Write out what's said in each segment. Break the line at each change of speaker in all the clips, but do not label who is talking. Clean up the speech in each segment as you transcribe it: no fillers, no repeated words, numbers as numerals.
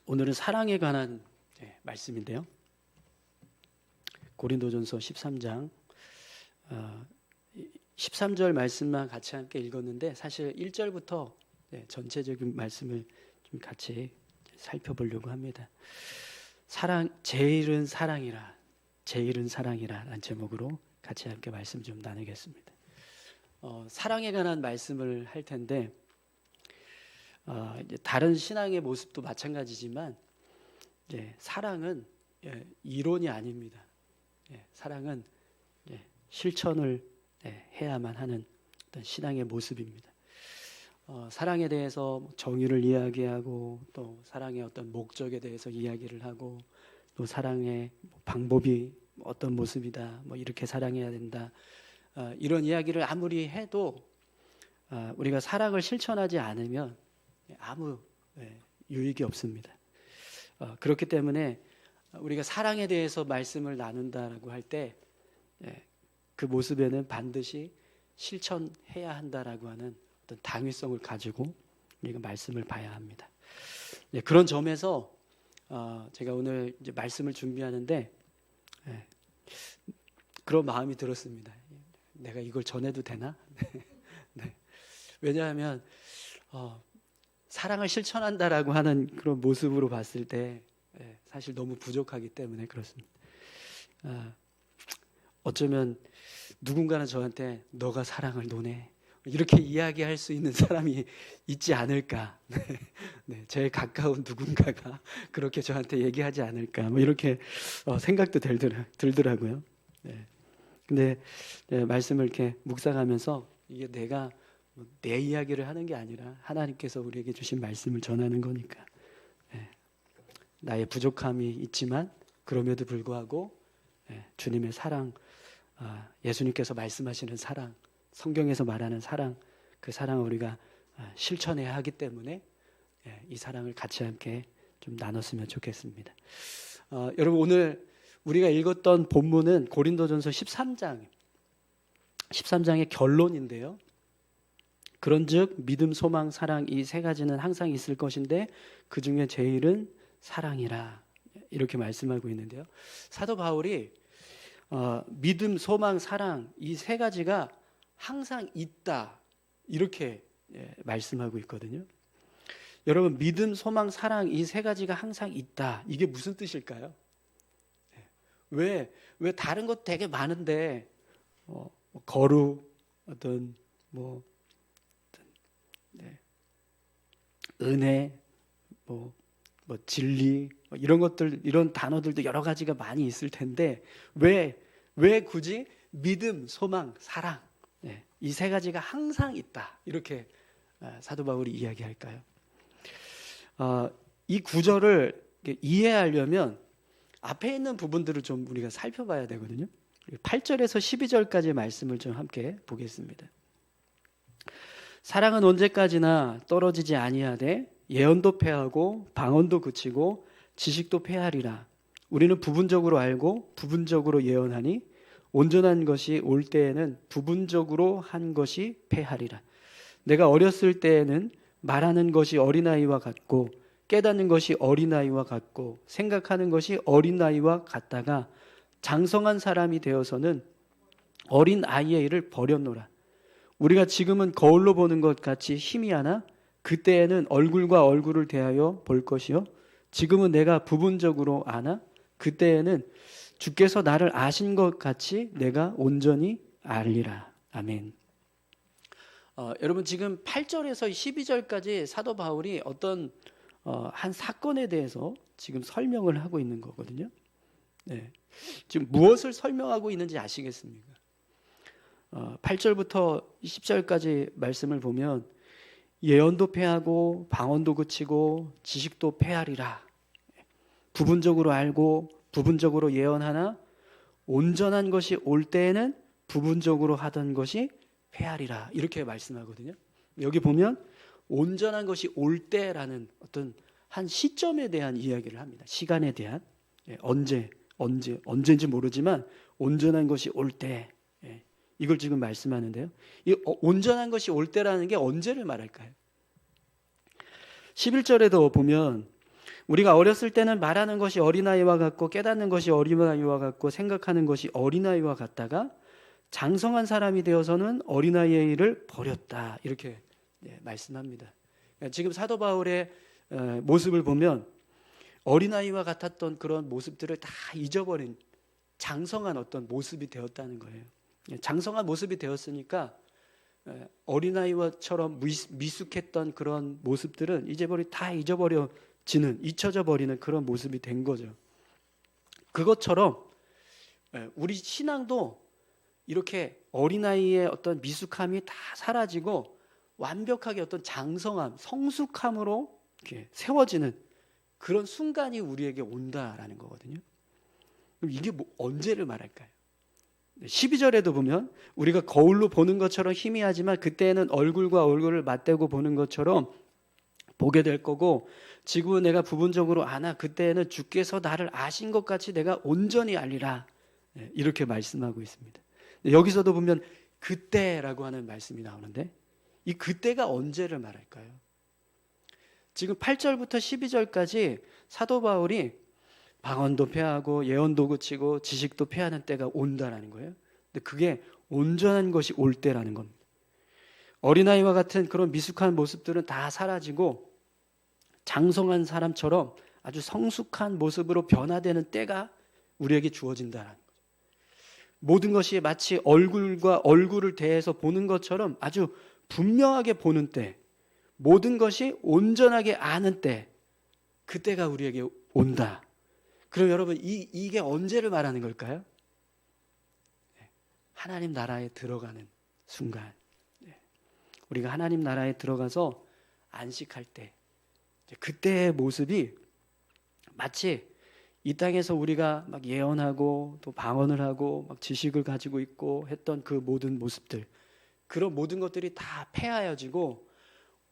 오늘은 사랑에 관한 말씀인데요. 고린도전서 13장 13절 말씀만 같이 함께 읽었는데 사실 1절부터 전체적인 말씀을 좀 같이 살펴보려고 합니다. 제일은 사랑이라 라는 제목으로 같이 함께 말씀 좀 나누겠습니다. 사랑에 관한 말씀을 할 텐데 이제 다른 신앙의 모습도 마찬가지지만 사랑은 이론이 아닙니다. 사랑은 실천을 해야만 하는 어떤 신앙의 모습입니다. 사랑에 대해서 정의를 이야기하고 또 사랑의 어떤 목적에 대해서 이야기를 하고 또 사랑의 방법이 어떤 모습이다, 이렇게 사랑해야 된다, 이런 이야기를 아무리 해도 우리가 사랑을 실천하지 않으면 아무 유익이 없습니다. 그렇기 때문에 우리가 사랑에 대해서 말씀을 나눈다라고 할 때 그 모습에는 반드시 실천해야 한다라고 하는 어떤 당위성을 가지고 우리가 말씀을 봐야 합니다. 그런 점에서 제가 오늘 이제 말씀을 준비하는데 그런 마음이 들었습니다. 내가 이걸 전해도 되나? 왜냐하면 사랑을 실천한다라고 하는 그런 모습으로 봤을 때 사실 너무 부족하기 때문에 그렇습니다. 어쩌면 누군가는 저한테 너가 사랑을 논해 이렇게 이야기할 수 있는 사람이 있지 않을까. 제일 가까운 누군가가 그렇게 저한테 얘기하지 않을까. 이렇게 생각도 들더라고요. 근데 말씀을 이렇게 묵상하면서 이게 내가 내 이야기를 하는 게 아니라 하나님께서 우리에게 주신 말씀을 전하는 거니까 나의 부족함이 있지만 그럼에도 불구하고 주님의 사랑, 예수님께서 말씀하시는 사랑, 성경에서 말하는 사랑, 그 사랑을 우리가 실천해야 하기 때문에 이 사랑을 같이 함께 좀 나눴으면 좋겠습니다. 여러분, 오늘 우리가 읽었던 본문은 고린도전서 13장의 결론인데요. 그런즉 믿음, 소망, 사랑 이 세 가지는 항상 있을 것인데 그 중에 제일은 사랑이라 이렇게 말씀하고 있는데요. 사도 바울이 믿음, 소망, 사랑 이 세 가지가 항상 있다 이렇게 말씀하고 있거든요. 여러분, 믿음, 소망, 사랑 이 세 가지가 항상 있다, 이게 무슨 뜻일까요? 왜 다른 것 되게 많은데 거룩, 어떤 은혜, 진리, 이런 것들, 이런 단어들도 여러 가지가 많이 있을 텐데 왜 굳이 믿음, 소망, 사랑 이 세 가지가 항상 있다 이렇게 사도 바울이 이야기할까요? 이 구절을 이해하려면 앞에 있는 부분들을 좀 우리가 살펴봐야 되거든요. 8절에서 12절까지 말씀을 좀 함께 보겠습니다. 사랑은 언제까지나 떨어지지 아니하되 예언도 패하고 방언도 그치고 지식도 패하리라. 우리는 부분적으로 알고 부분적으로 예언하니 온전한 것이 올 때에는 부분적으로 한 것이 패하리라. 내가 어렸을 때에는 말하는 것이 어린아이와 같고 깨닫는 것이 어린아이와 같고 생각하는 것이 어린아이와 같다가 장성한 사람이 되어서는 어린아이의 일을 버렸노라. 우리가 지금은 거울로 보는 것 같이 희미하나 그때에는 얼굴과 얼굴을 대하여 볼 것이요 지금은 내가 부분적으로 아나 그때에는 주께서 나를 아신 것 같이 내가 온전히 알리라. 아멘. 여러분, 지금 8절에서 12절까지 사도 바울이 어떤 한 사건에 대해서 지금 설명을 하고 있는 거거든요. 지금 무엇을 설명하고 있는지 아시겠습니까? 8절부터 10절까지 말씀을 보면 예언도 패하고 방언도 그치고 지식도 패하리라. 부분적으로 알고 부분적으로 예언하나 온전한 것이 올 때에는 부분적으로 하던 것이 패하리라. 이렇게 말씀하거든요. 여기 보면 온전한 것이 올 때라는 어떤 한 시점에 대한 이야기를 합니다. 시간에 대한 언제인지 모르지만 온전한 것이 올 때, 이걸 지금 말씀하는데요. 이 온전한 것이 올 때라는 게 언제를 말할까요? 11절에도 보면 우리가 어렸을 때는 말하는 것이 어린아이와 같고 깨닫는 것이 어린아이와 같고 생각하는 것이 어린아이와 같다가 장성한 사람이 되어서는 어린아이의 일을 버렸다. 이렇게 말씀합니다. 지금 사도 바울의 모습을 보면 어린아이와 같았던 그런 모습들을 다 잊어버린 장성한 어떤 모습이 되었다는 거예요. 장성한 모습이 되었으니까 어린아이와처럼 미숙했던 그런 모습들은 이제 다 잊혀져 버리는 그런 모습이 된 거죠. 그것처럼 우리 신앙도 이렇게 어린아이의 어떤 미숙함이 다 사라지고 완벽하게 어떤 장성함, 성숙함으로 이렇게 세워지는 그런 순간이 우리에게 온다라는 거거든요. 그럼 이게 언제를 말할까요? 12절에도 보면 우리가 거울로 보는 것처럼 희미하지만 그때에는 얼굴과 얼굴을 맞대고 보는 것처럼 보게 될 거고 지금 내가 부분적으로 아나 그때에는 주께서 나를 아신 것 같이 내가 온전히 알리라. 이렇게 말씀하고 있습니다. 여기서도 보면 그때라고 하는 말씀이 나오는데 이 그때가 언제를 말할까요? 지금 8절부터 12절까지 사도 바울이 방언도 폐하고 예언도 그치고 지식도 폐하는 때가 온다라는 거예요. 근데 그게 온전한 것이 올 때라는 겁니다. 어린아이와 같은 그런 미숙한 모습들은 다 사라지고 장성한 사람처럼 아주 성숙한 모습으로 변화되는 때가 우리에게 주어진다라는 거죠. 모든 것이 마치 얼굴과 얼굴을 대해서 보는 것처럼 아주 분명하게 보는 때, 모든 것이 온전하게 아는 때, 그때가 우리에게 온다. 그럼 여러분 이게 언제를 말하는 걸까요? 하나님 나라에 들어가는 순간, 우리가 하나님 나라에 들어가서 안식할 때, 그때의 모습이 마치 이 땅에서 우리가 막 예언하고 또 방언을 하고 막 지식을 가지고 있고 했던 그 모든 모습들, 그런 모든 것들이 다 폐하여지고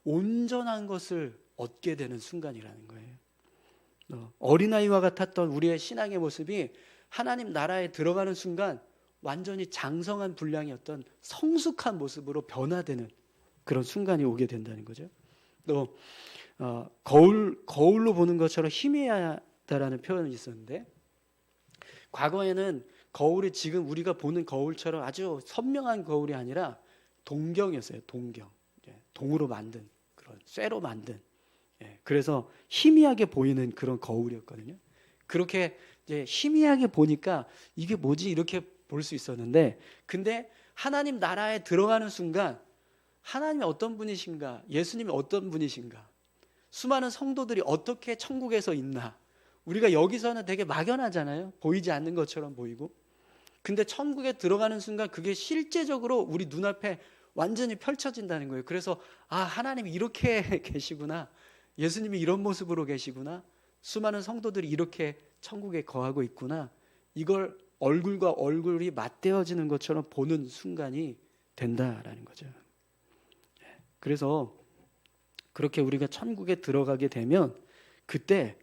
온전한 것을 얻게 되는 순간이라는 거예요. 어린아이와 같았던 우리의 신앙의 모습이 하나님 나라에 들어가는 순간 완전히 장성한 분량의 어떤 성숙한 모습으로 변화되는 그런 순간이 오게 된다는 거죠. 또 거울로 보는 것처럼 희미하다라는 표현이 있었는데 과거에는 거울이 지금 우리가 보는 거울처럼 아주 선명한 거울이 아니라 동경이었어요. 동으로 만든 그런 쇠로 만든 그래서 희미하게 보이는 그런 거울이었거든요. 그렇게 이제 희미하게 보니까 이게 뭐지 이렇게 볼 수 있었는데 근데 하나님 나라에 들어가는 순간 하나님이 어떤 분이신가, 예수님이 어떤 분이신가, 수많은 성도들이 어떻게 천국에서 있나, 우리가 여기서는 되게 막연하잖아요. 보이지 않는 것처럼 보이고. 근데 천국에 들어가는 순간 그게 실제적으로 우리 눈앞에 완전히 펼쳐진다는 거예요. 그래서 하나님이 이렇게 계시구나, 예수님이 이런 모습으로 계시구나, 수많은 성도들이 이렇게 천국에 거하고 있구나, 이걸 얼굴과 얼굴이 맞대어지는 것처럼 보는 순간이 된다라는 거죠. 그래서 그렇게 우리가 천국에 들어가게 되면 그때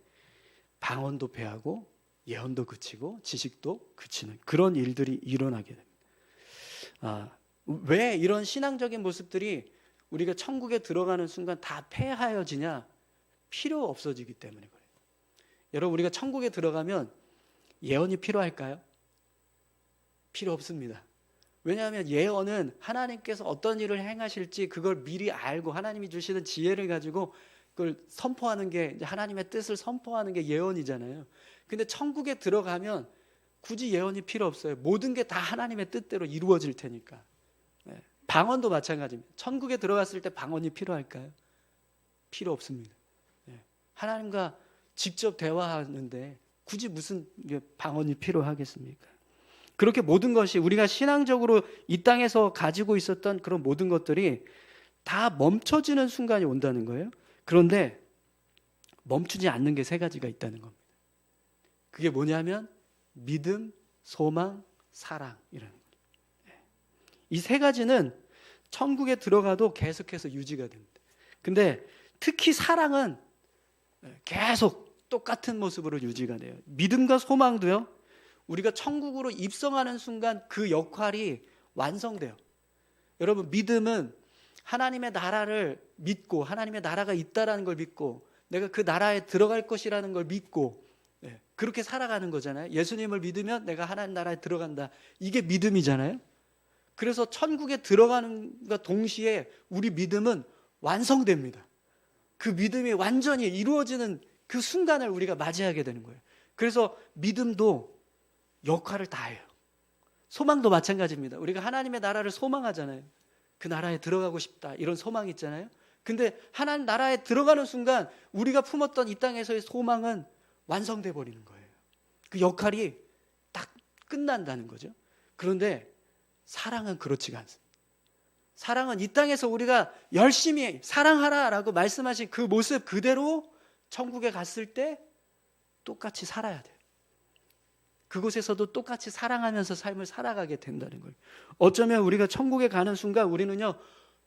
방언도 폐하고 예언도 그치고 지식도 그치는 그런 일들이 일어나게 됩니다. 왜 이런 신앙적인 모습들이 우리가 천국에 들어가는 순간 다 폐하여지냐? 필요 없어지기 때문에 그래요. 여러분, 우리가 천국에 들어가면 예언이 필요할까요? 필요 없습니다. 왜냐하면 예언은 하나님께서 어떤 일을 행하실지 그걸 미리 알고 하나님이 주시는 지혜를 가지고 그걸 선포하는 게 이제 하나님의 뜻을 선포하는 게 예언이잖아요. 근데 천국에 들어가면 굳이 예언이 필요 없어요. 모든 게 다 하나님의 뜻대로 이루어질 테니까. 방언도 마찬가지입니다. 천국에 들어갔을 때 방언이 필요할까요? 필요 없습니다. 하나님과 직접 대화하는데 굳이 무슨 방언이 필요하겠습니까? 그렇게 모든 것이 우리가 신앙적으로 이 땅에서 가지고 있었던 그런 모든 것들이 다 멈춰지는 순간이 온다는 거예요. 그런데 멈추지 않는 게 세 가지가 있다는 겁니다. 그게 뭐냐면 믿음, 소망, 사랑이라는 거예요. 이 세 가지는 천국에 들어가도 계속해서 유지가 됩니다. 근데 특히 사랑은 계속 똑같은 모습으로 유지가 돼요. 믿음과 소망도요. 우리가 천국으로 입성하는 순간 그 역할이 완성돼요. 여러분, 믿음은 하나님의 나라를 믿고 하나님의 나라가 있다라는 걸 믿고 내가 그 나라에 들어갈 것이라는 걸 믿고 그렇게 살아가는 거잖아요. 예수님을 믿으면 내가 하나님 나라에 들어간다. 이게 믿음이잖아요. 그래서 천국에 들어가는 것과 동시에 우리 믿음은 완성됩니다. 그 믿음이 완전히 이루어지는 그 순간을 우리가 맞이하게 되는 거예요. 그래서 믿음도 역할을 다 해요. 소망도 마찬가지입니다. 우리가 하나님의 나라를 소망하잖아요. 그 나라에 들어가고 싶다 이런 소망이 있잖아요. 근데 하나님 나라에 들어가는 순간 우리가 품었던 이 땅에서의 소망은 완성돼 버리는 거예요. 그 역할이 딱 끝난다는 거죠. 그런데 사랑은 그렇지가 않습니다. 사랑은 이 땅에서 우리가 열심히 사랑하라라고 말씀하신 그 모습 그대로 천국에 갔을 때 똑같이 살아야 돼요. 그곳에서도 똑같이 사랑하면서 삶을 살아가게 된다는 거예요. 어쩌면 우리가 천국에 가는 순간 우리는요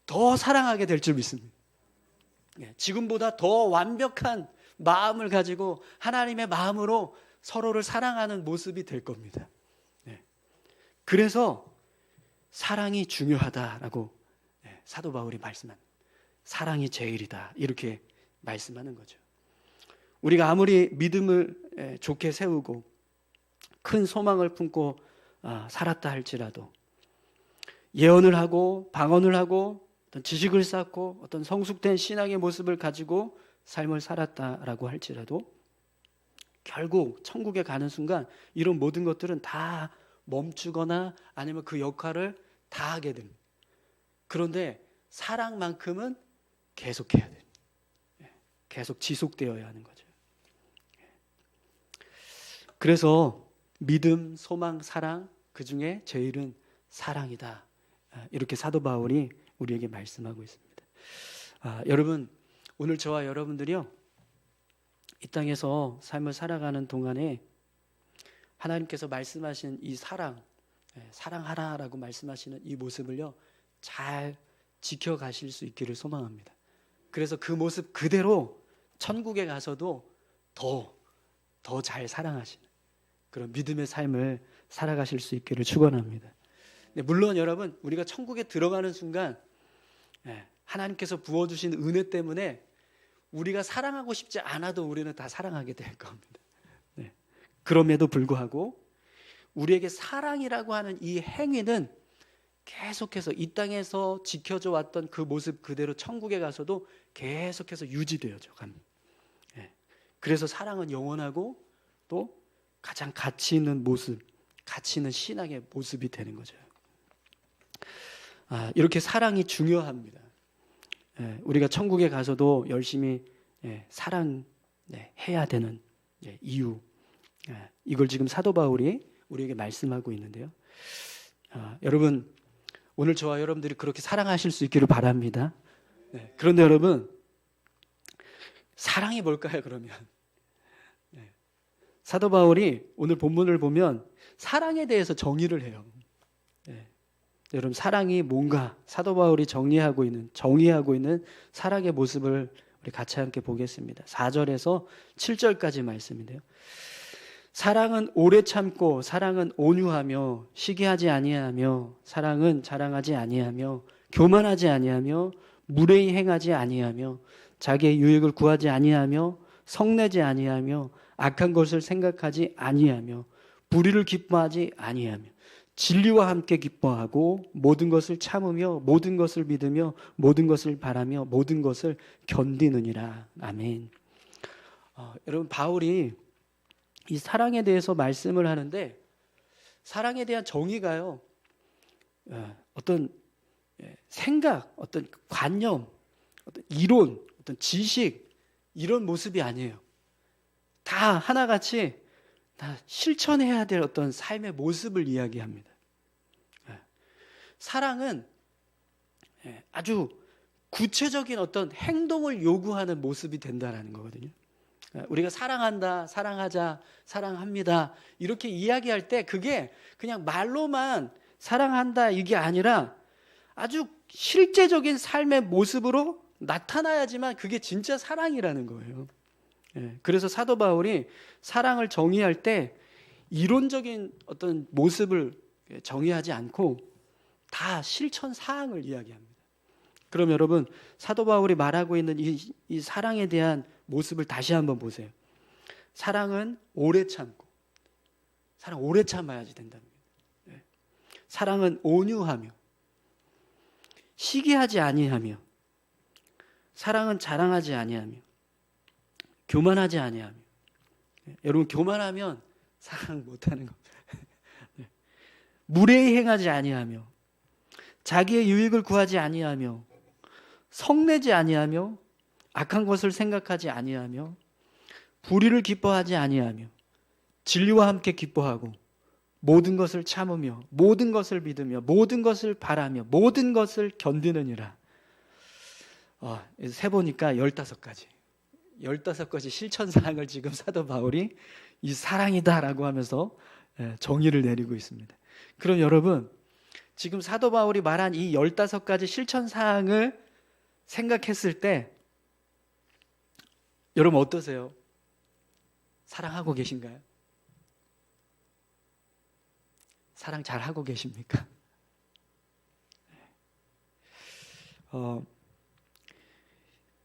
더 사랑하게 될 줄 믿습니다. 지금보다 더 완벽한 마음을 가지고 하나님의 마음으로 서로를 사랑하는 모습이 될 겁니다. 그래서 사랑이 중요하다라고 사도 바울이 말씀합니다. 사랑이 제일이다 이렇게 말씀하는 거죠. 우리가 아무리 믿음을 좋게 세우고 큰 소망을 품고 살았다 할지라도 예언을 하고 방언을 하고 어떤 지식을 쌓고 어떤 성숙된 신앙의 모습을 가지고 삶을 살았다라고 할지라도 결국 천국에 가는 순간 이런 모든 것들은 다 멈추거나 아니면 그 역할을 다 하게 됩니다. 그런데 사랑만큼은 계속해야 됩니다. 계속 지속되어야 하는 거죠. 그래서 믿음, 소망, 사랑 그 중에 제일은 사랑이다. 이렇게 사도 바울이 우리에게 말씀하고 있습니다. 여러분 오늘 저와 여러분들이요 이 땅에서 삶을 살아가는 동안에 하나님께서 말씀하신 이 사랑하라라고 말씀하시는 이 모습을요 잘 지켜가실 수 있기를 소망합니다. 그래서 그 모습 그대로 천국에 가서도 더 잘 사랑하시는 그런 믿음의 삶을 살아가실 수 있기를 축원합니다. 물론 여러분 우리가 천국에 들어가는 순간 하나님께서 부어주신 은혜 때문에 우리가 사랑하고 싶지 않아도 우리는 다 사랑하게 될 겁니다. 그럼에도 불구하고 우리에게 사랑이라고 하는 이 행위는 계속해서 이 땅에서 지켜져 왔던 그 모습 그대로 천국에 가서도 계속해서 유지되어져 갑니다. 그래서 사랑은 영원하고 또 가장 가치 있는 모습, 가치 있는 신앙의 모습이 되는 거죠. 이렇게 사랑이 중요합니다. 우리가 천국에 가서도 열심히 사랑해야 되는 이유, 이걸 지금 사도 바울이 우리에게 말씀하고 있는데요. 여러분 오늘 저와 여러분들이 그렇게 사랑하실 수 있기를 바랍니다. 그런데 여러분 사랑이 뭘까요 그러면? 사도 바울이 오늘 본문을 보면 사랑에 대해서 정의를 해요. 여러분 사랑이 뭔가 사도 바울이 정의하고 있는 사랑의 모습을 우리 같이 함께 보겠습니다. 4절에서 7절까지 말씀인데요. 사랑은 오래 참고 사랑은 온유하며 시기하지 아니하며 사랑은 자랑하지 아니하며 교만하지 아니하며 무례히 행하지 아니하며 자기의 유익을 구하지 아니하며 성내지 아니하며 악한 것을 생각하지 아니하며 불의를 기뻐하지 아니하며 진리와 함께 기뻐하고 모든 것을 참으며 모든 것을 믿으며 모든 것을 바라며 모든 것을 견디느니라. 아멘. 여러분 바울이 이 사랑에 대해서 말씀을 하는데 사랑에 대한 정의가요 어떤 생각, 어떤 관념, 어떤 이론, 어떤 지식 이런 모습이 아니에요. 다 하나같이 다 실천해야 될 어떤 삶의 모습을 이야기합니다. 사랑은 아주 구체적인 어떤 행동을 요구하는 모습이 된다는 거거든요. 우리가 사랑한다, 사랑하자, 사랑합니다 이렇게 이야기할 때 그게 그냥 말로만 사랑한다 이게 아니라 아주 실제적인 삶의 모습으로 나타나야지만 그게 진짜 사랑이라는 거예요. 그래서 사도 바울이 사랑을 정의할 때 이론적인 어떤 모습을 정의하지 않고 다 실천 사항을 이야기합니다. 그럼 여러분 사도 바울이 말하고 있는 이 사랑에 대한 모습을 다시 한번 보세요. 사랑은 오래 참고, 사랑 오래 참아야지 된답니다. 사랑은 온유하며, 시기하지 아니하며, 사랑은 자랑하지 아니하며, 교만하지 아니하며. 여러분, 교만하면 사랑 못하는 겁니다. 무례히 행하지 아니하며, 자기의 유익을 구하지 아니하며, 성내지 아니하며, 악한 것을 생각하지 아니하며, 불의를 기뻐하지 아니하며, 진리와 함께 기뻐하고, 모든 것을 참으며, 모든 것을 믿으며, 모든 것을 바라며, 모든 것을 견디느니라. 세 보니까 15가지. 15가지 실천사항을 지금 사도 바울이 이 사랑이다라고 하면서 정의를 내리고 있습니다. 그럼 여러분, 지금 사도 바울이 말한 이 15가지 실천사항을 생각했을 때 여러분 어떠세요? 사랑하고 계신가요? 사랑 잘하고 계십니까?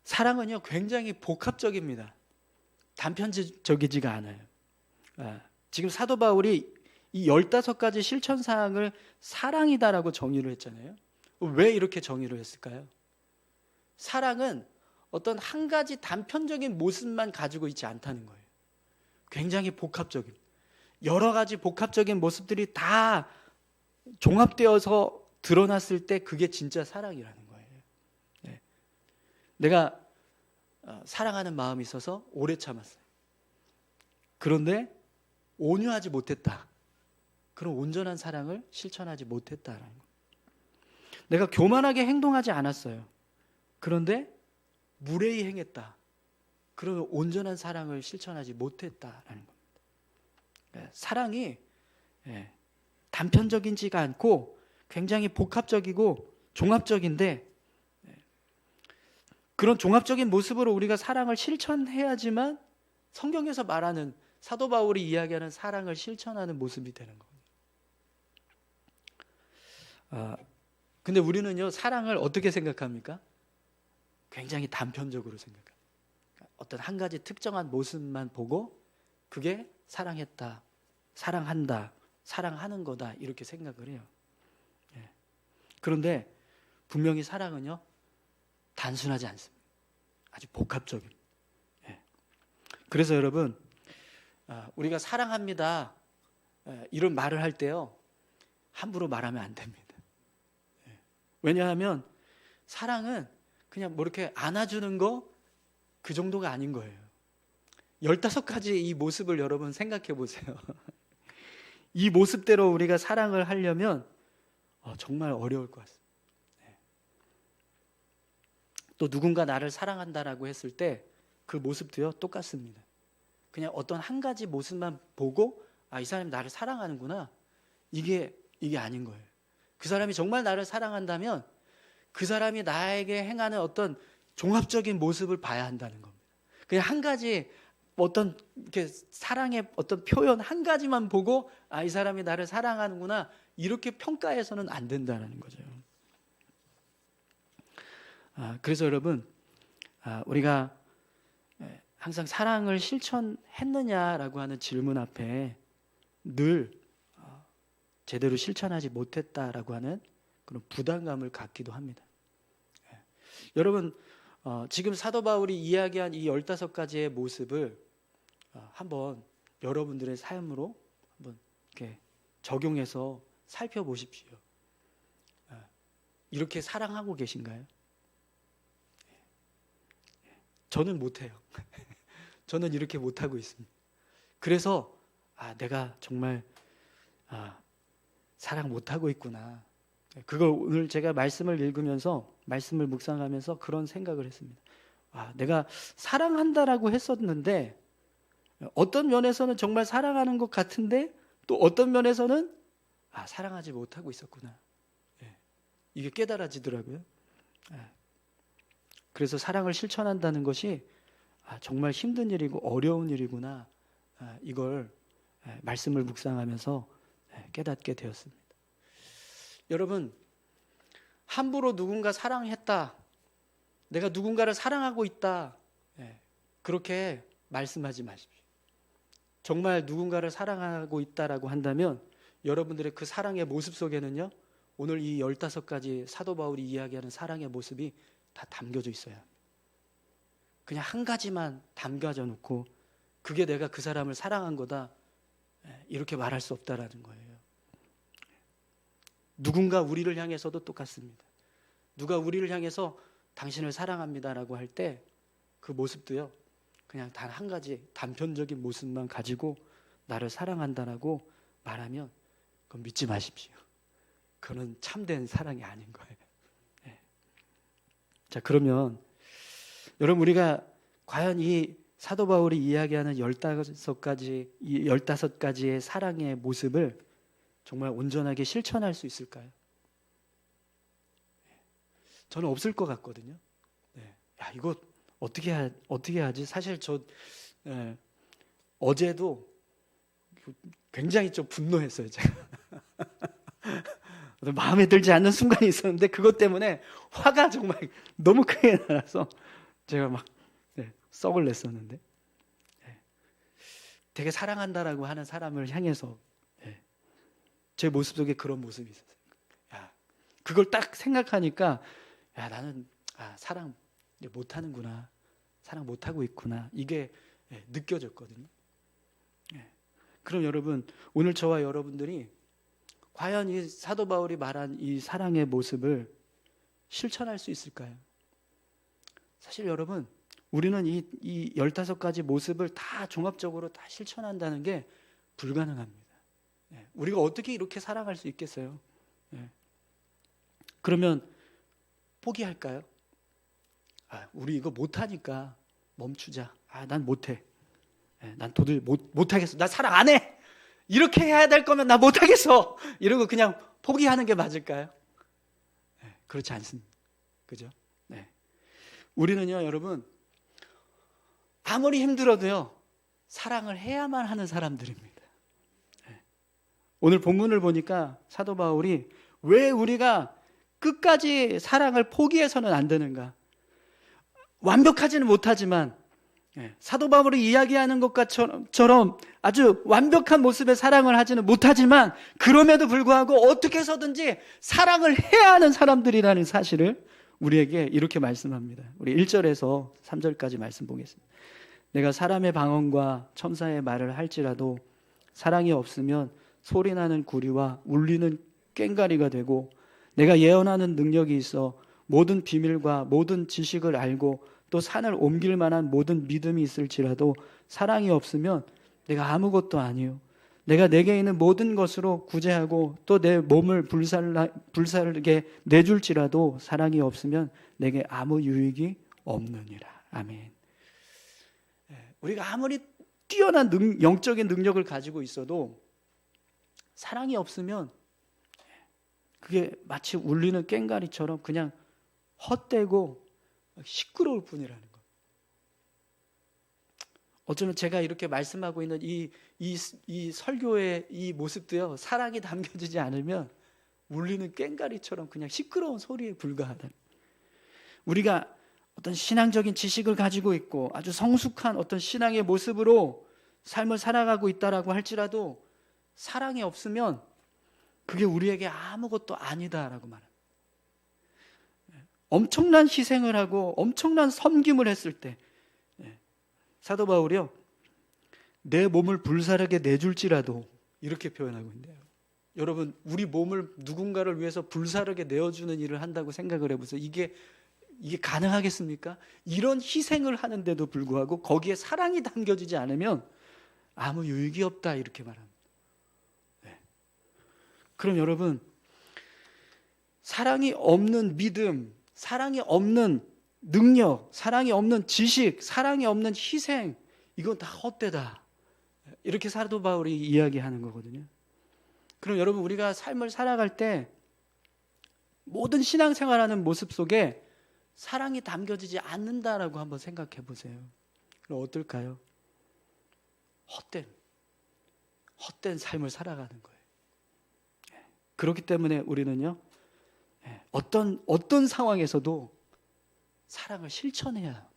사랑은요 굉장히 복합적입니다. 단편적이지가 않아요. 지금 사도 바울이 이 15가지 실천사항을 사랑이다라고 정의를 했잖아요. 왜 이렇게 정의를 했을까요? 사랑은 어떤 한 가지 단편적인 모습만 가지고 있지 않다는 거예요. 굉장히 복합적인, 여러 가지 복합적인 모습들이 다 종합되어서 드러났을 때 그게 진짜 사랑이라는 거예요. 내가 사랑하는 마음이 있어서 오래 참았어요. 그런데 온유하지 못했다. 그런 온전한 사랑을 실천하지 못했다라는 거예요. 내가 교만하게 행동하지 않았어요. 그런데 무례히 행했다. 그러면 온전한 사랑을 실천하지 못했다라는 겁니다. 사랑이 단편적이지가 않고 굉장히 복합적이고 종합적인데, 그런 종합적인 모습으로 우리가 사랑을 실천해야지만 성경에서 말하는, 사도 바울이 이야기하는 사랑을 실천하는 모습이 되는 겁니다. 근데 우리는요 사랑을 어떻게 생각합니까? 굉장히 단편적으로 생각합니다. 어떤 한 가지 특정한 모습만 보고 그게 사랑했다, 사랑한다, 사랑하는 거다 이렇게 생각을 해요. 그런데 분명히 사랑은요 단순하지 않습니다. 아주 복합적입니다. 그래서 여러분, 우리가 사랑합니다 이런 말을 할 때요 함부로 말하면 안 됩니다. 왜냐하면 사랑은 그냥 뭐 이렇게 안아주는 거 그 정도가 아닌 거예요. 15가지 이 모습을 여러분 생각해 보세요. 이 모습대로 우리가 사랑을 하려면 정말 어려울 것 같습니다. 또 누군가 나를 사랑한다라고 했을 때 그 모습도요 똑같습니다. 그냥 어떤 한 가지 모습만 보고 이 사람이 나를 사랑하는구나, 이게 아닌 거예요. 그 사람이 정말 나를 사랑한다면 그 사람이 나에게 행하는 어떤 종합적인 모습을 봐야 한다는 겁니다. 그냥 한 가지 어떤 이렇게 사랑의 어떤 표현 한 가지만 보고 이 사람이 나를 사랑하는구나 이렇게 평가해서는 안 된다는 거죠. 그래서 여러분, 우리가 항상 사랑을 실천했느냐라고 하는 질문 앞에 늘 제대로 실천하지 못했다라고 하는 그런 부담감을 갖기도 합니다. 여러분, 지금 사도 바울이 이야기한 이 15가지의 모습을 한번 여러분들의 삶으로 한번 이렇게 적용해서 살펴보십시오. 이렇게 사랑하고 계신가요? 저는 못해요. 저는 이렇게 못하고 있습니다. 그래서 내가 정말 사랑 못하고 있구나. 그걸 오늘 제가 말씀을 읽으면서, 말씀을 묵상하면서 그런 생각을 했습니다. 내가 사랑한다라고 했었는데 어떤 면에서는 정말 사랑하는 것 같은데 또 어떤 면에서는 사랑하지 못하고 있었구나. 이게 깨달아지더라고요. 그래서 사랑을 실천한다는 것이 정말 힘든 일이고 어려운 일이구나, 이걸 말씀을 묵상하면서 깨닫게 되었습니다. 여러분, 함부로 누군가 사랑했다, 내가 누군가를 사랑하고 있다, 그렇게 말씀하지 마십시오. 정말 누군가를 사랑하고 있다라고 한다면 여러분들의 그 사랑의 모습 속에는요, 오늘 이 15가지 사도 바울이 이야기하는 사랑의 모습이 다 담겨져 있어요. 그냥 한 가지만 담가져 놓고 그게 내가 그 사람을 사랑한 거다, 이렇게 말할 수 없다라는 거예요. 누군가 우리를 향해서도 똑같습니다. 누가 우리를 향해서 당신을 사랑합니다라고 할 때 그 모습도요, 그냥 단 한 가지 단편적인 모습만 가지고 나를 사랑한다라고 말하면 그건 믿지 마십시오. 그건 참된 사랑이 아닌 거예요. 네. 자, 그러면 여러분, 우리가 과연 이 사도 바울이 이야기하는 15가지의 사랑의 모습을 정말 온전하게 실천할 수 있을까요? 저는 없을 것 같거든요. 야, 이거 어떻게 하지? 사실 저 어제도 굉장히 좀 분노했어요, 제가. 마음에 들지 않는 순간이 있었는데 그것 때문에 화가 정말 너무 크게 나서 제가 막 썩을 냈었는데, 되게 사랑한다라고 하는 사람을 향해서 제 모습 속에 그런 모습이 있었어요. 야, 그걸 딱 생각하니까 나는 사랑 못하는구나, 사랑 못하고 있구나, 이게 느껴졌거든요. 그럼 여러분, 오늘 저와 여러분들이 과연 이 사도 바울이 말한 이 사랑의 모습을 실천할 수 있을까요? 사실 여러분, 우리는 이 15가지 모습을 다 종합적으로 다 실천한다는 게 불가능합니다. 우리가 어떻게 이렇게 사랑할 수 있겠어요? 그러면 포기할까요? 우리 이거 못하니까 멈추자. 난 못해. 난 도저히 못하겠어. 나 사랑 안 해. 이렇게 해야 될 거면 나 못하겠어. 이러고 그냥 포기하는 게 맞을까요? 그렇지 않습니다. 그죠? 우리는요, 여러분, 아무리 힘들어도요, 사랑을 해야만 하는 사람들입니다. 오늘 본문을 보니까 사도 바울이 왜 우리가 끝까지 사랑을 포기해서는 안 되는가? 완벽하지는 못하지만 사도 바울이 이야기하는 것처럼 아주 완벽한 모습의 사랑을 하지는 못하지만 그럼에도 불구하고 어떻게 해서든지 사랑을 해야 하는 사람들이라는 사실을 우리에게 이렇게 말씀합니다. 우리 1절에서 3절까지 말씀 보겠습니다. 내가 사람의 방언과 천사의 말을 할지라도 사랑이 없으면 소리나는 구리와 울리는 꽹과리가 되고, 내가 예언하는 능력이 있어 모든 비밀과 모든 지식을 알고 또 산을 옮길 만한 모든 믿음이 있을지라도 사랑이 없으면 내가 아무것도 아니요, 내가 내게 있는 모든 것으로 구제하고 또 내 몸을 불살게 내줄지라도 사랑이 없으면 내게 아무 유익이 없느니라. 아멘. 우리가 아무리 뛰어난 영적인 능력을 가지고 있어도 사랑이 없으면 그게 마치 울리는 꽹과리처럼 그냥 헛되고 시끄러울 뿐이라는 것. 어쩌면 제가 이렇게 말씀하고 있는 이 설교의 이 모습도요, 사랑이 담겨지지 않으면 울리는 꽹과리처럼 그냥 시끄러운 소리에 불과하다. 우리가 어떤 신앙적인 지식을 가지고 있고 아주 성숙한 어떤 신앙의 모습으로 삶을 살아가고 있다라고 할지라도 사랑이 없으면 그게 우리에게 아무것도 아니다라고 말합니다. 엄청난 희생을 하고 엄청난 섬김을 했을 때 사도 바울이요, 내 몸을 불사르게 내줄지라도 이렇게 표현하고 있는데요. 여러분, 우리 몸을 누군가를 위해서 불사르게 내어주는 일을 한다고 생각을 해보세요. 이게 가능하겠습니까? 이런 희생을 하는데도 불구하고 거기에 사랑이 담겨지지 않으면 아무 유익이 없다, 이렇게 말합니다. 그럼 여러분, 사랑이 없는 믿음, 사랑이 없는 능력, 사랑이 없는 지식, 사랑이 없는 희생, 이건 다 헛되다, 이렇게 사도 바울이 이야기하는 거거든요. 그럼 여러분, 우리가 삶을 살아갈 때 모든 신앙생활하는 모습 속에 사랑이 담겨지지 않는다라고 한번 생각해 보세요. 그럼 어떨까요? 헛된 삶을 살아가는 거예요. 그렇기 때문에 우리는요, 어떤 상황에서도 사랑을 실천해야 합니다.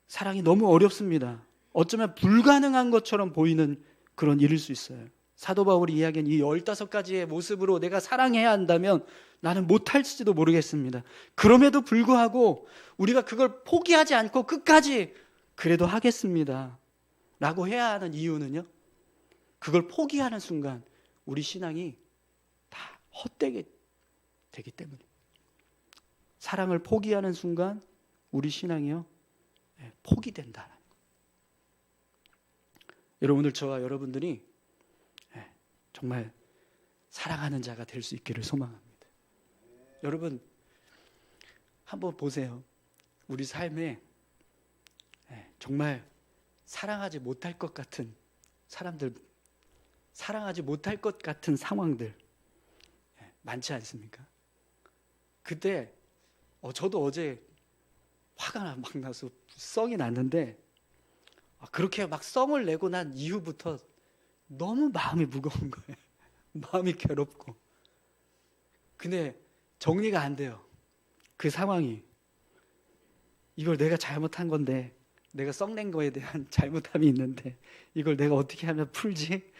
사랑이 너무 어렵습니다. 어쩌면 불가능한 것처럼 보이는 그런 일일 수 있어요. 사도 바울이 이야기한 이 15가지의 모습으로 내가 사랑해야 한다면 나는 못할지도 모르겠습니다. 그럼에도 불구하고 우리가 그걸 포기하지 않고 끝까지 그래도 하겠습니다 라고 해야 하는 이유는요, 그걸 포기하는 순간 우리 신앙이 다 헛되게 되기 때문에, 사랑을 포기하는 순간 우리 신앙이요 포기된다. 여러분, 오늘 저와 여러분들이 정말 사랑하는 자가 될 수 있기를 소망합니다. 여러분 한번 보세요. 우리 삶에 정말 사랑하지 못할 것 같은 사람들, 사랑하지 못할 것 같은 상황들 많지 않습니까? 그때 저도 어제 화가 막 나서 썽이 났는데, 그렇게 막 썽을 내고 난 이후부터 너무 마음이 무거운 거예요. 마음이 괴롭고. 근데 정리가 안 돼요. 그 상황이. 이걸 내가 잘못한 건데, 내가 썩낸 거에 대한 잘못함이 있는데 이걸 내가 어떻게 하면 풀지?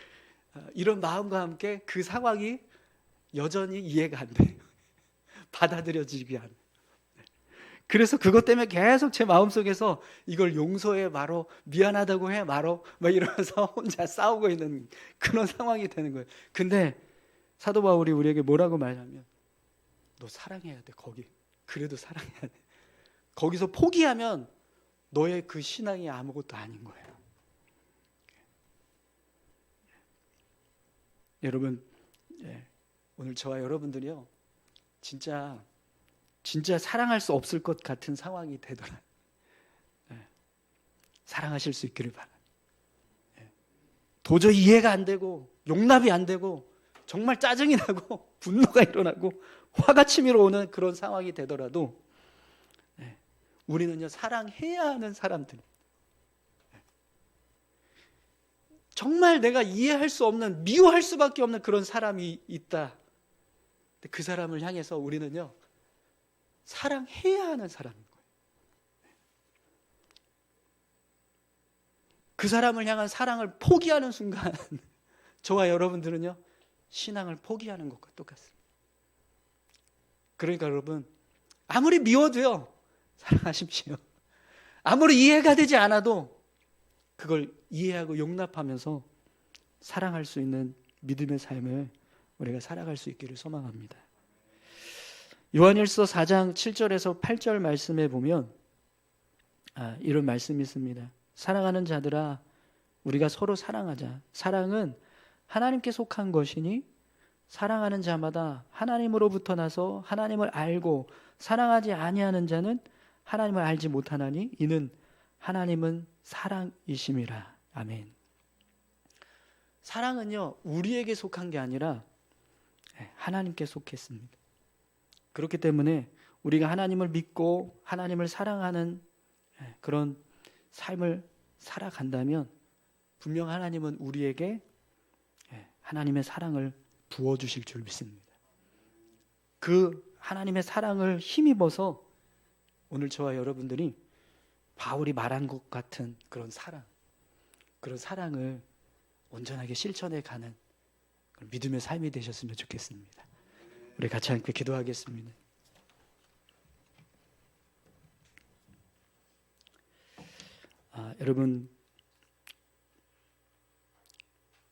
이런 마음과 함께 그 상황이 여전히 이해가 안 돼요. 받아들여지지 않아요. 그래서 그것 때문에 계속 제 마음속에서 이걸 용서해 말어, 미안하다고 해 말어, 막 이러면서 혼자 싸우고 있는 그런 상황이 되는 거예요. 근데 사도 바울이 우리에게 뭐라고 말하면, 너 사랑해야 돼. 거기 그래도 사랑해야 돼. 거기서 포기하면 너의 그 신앙이 아무것도 아닌 거예요. 여러분, 오늘 저와 여러분들이요 진짜 사랑할 수 없을 것 같은 상황이 되더라. 사랑하실 수 있기를 바랍니다. 도저히 이해가 안 되고 용납이 안 되고 정말 짜증이 나고 분노가 일어나고 화가 치밀어 오는 그런 상황이 되더라도 우리는요 사랑해야 하는 사람들, 정말 내가 이해할 수 없는, 미워할 수밖에 없는 그런 사람이 있다. 그 사람을 향해서 우리는요 사랑해야 하는 사람인 거예요. 그 사람을 향한 사랑을 포기하는 순간 저와 여러분들은요 신앙을 포기하는 것과 똑같습니다. 그러니까 여러분, 아무리 미워도요 사랑하십시오. 아무리 이해가 되지 않아도 그걸 이해하고 용납하면서 사랑할 수 있는 믿음의 삶을 우리가 살아갈 수 있기를 소망합니다. 요한일서 4장 7절에서 8절 말씀에 보면 이런 말씀이 있습니다. 사랑하는 자들아, 우리가 서로 사랑하자. 사랑은 하나님께 속한 것이니 사랑하는 자마다 하나님으로부터 나서 하나님을 알고 사랑하지 아니하는 자는 하나님을 알지 못하나니 이는 하나님은 사랑이심이라. 아멘. 사랑은요 우리에게 속한 게 아니라 하나님께 속했습니다. 그렇기 때문에 우리가 하나님을 믿고 하나님을 사랑하는 그런 삶을 살아간다면 분명 하나님은 우리에게 하나님의 사랑을 부어주실 줄 믿습니다. 그 하나님의 사랑을 힘입어서 오늘 저와 여러분들이 바울이 말한 것 같은 그런 사랑을 온전하게 실천해 가는 믿음의 삶이 되셨으면 좋겠습니다. 우리 같이 함께 기도하겠습니다. 여러분,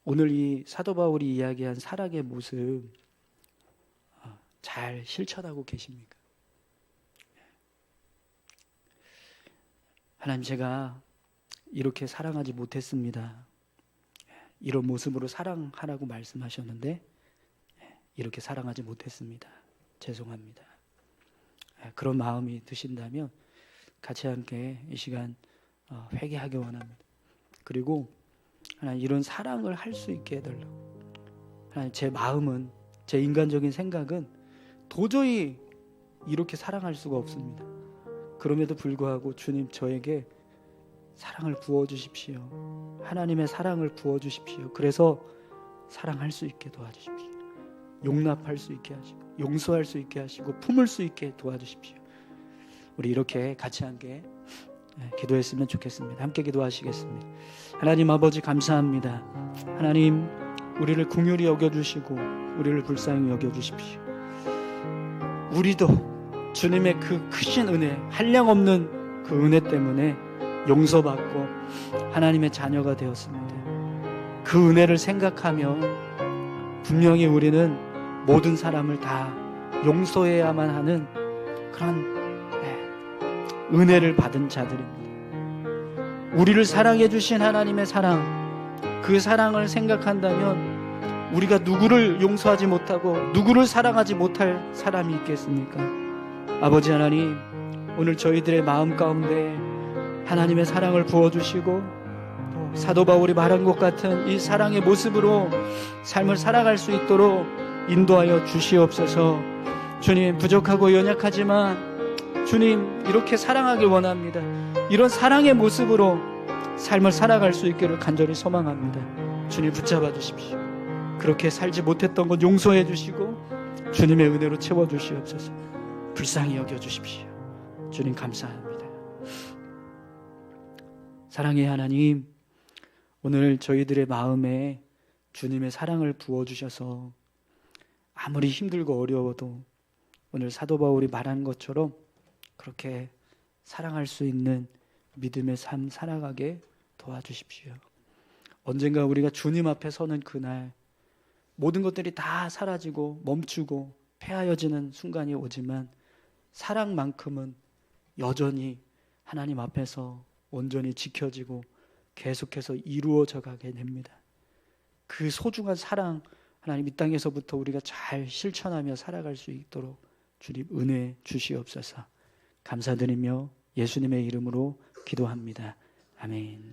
오늘 이 사도 바울이 이야기한 사랑의 모습 잘 실천하고 계십니까? 하나님, 제가 이렇게 사랑하지 못했습니다. 이런 모습으로 사랑하라고 말씀하셨는데 이렇게 사랑하지 못했습니다. 죄송합니다. 그런 마음이 드신다면 같이 함께 이 시간 회개하기 원합니다. 그리고 하나님, 이런 사랑을 할 수 있게 해달라고. 하나님, 제 마음은, 제 인간적인 생각은 도저히 이렇게 사랑할 수가 없습니다. 그럼에도 불구하고 주님, 저에게 사랑을 부어주십시오. 하나님의 사랑을 부어주십시오. 그래서 사랑할 수 있게 도와주십시오. 용납할 수 있게 하시고 용서할 수 있게 하시고 품을 수 있게 도와주십시오. 우리 이렇게 같이 함께 기도했으면 좋겠습니다. 함께 기도하시겠습니다. 하나님 아버지 감사합니다. 하나님 우리를 긍휼히 여겨주시고 우리를 불쌍히 여겨주십시오. 우리도 주님의 그 크신 은혜, 한량없는 그 은혜 때문에 용서받고 하나님의 자녀가 되었습니다. 그 은혜를 생각하며 분명히 우리는 모든 사람을 다 용서해야만 하는 그런 은혜를 받은 자들입니다. 우리를 사랑해 주신 하나님의 사랑, 그 사랑을 생각한다면 우리가 누구를 용서하지 못하고 누구를 사랑하지 못할 사람이 있겠습니까? 아버지 하나님, 오늘 저희들의 마음 가운데 하나님의 사랑을 부어주시고 또 사도 바울이 말한 것 같은 이 사랑의 모습으로 삶을 살아갈 수 있도록 인도하여 주시옵소서. 주님, 부족하고 연약하지만 주님 이렇게 사랑하길 원합니다. 이런 사랑의 모습으로 삶을 살아갈 수 있기를 간절히 소망합니다. 주님 붙잡아 주십시오. 그렇게 살지 못했던 것 용서해 주시고 주님의 은혜로 채워 주시옵소서. 불쌍히 여겨 주십시오. 주님 감사합니다. 사랑의 하나님, 오늘 저희들의 마음에 주님의 사랑을 부어주셔서 아무리 힘들고 어려워도 오늘 사도 바울이 말한 것처럼 그렇게 사랑할 수 있는 믿음의 삶 살아가게 도와주십시오. 언젠가 우리가 주님 앞에 서는 그날 모든 것들이 다 사라지고 멈추고 폐하여지는 순간이 오지만 사랑만큼은 여전히 하나님 앞에서 온전히 지켜지고 계속해서 이루어져 가게 됩니다. 그 소중한 사랑, 하나님 이 땅에서부터 우리가 잘 실천하며 살아갈 수 있도록 주님 은혜 주시옵소서. 감사드리며 예수님의 이름으로 기도합니다. 아멘.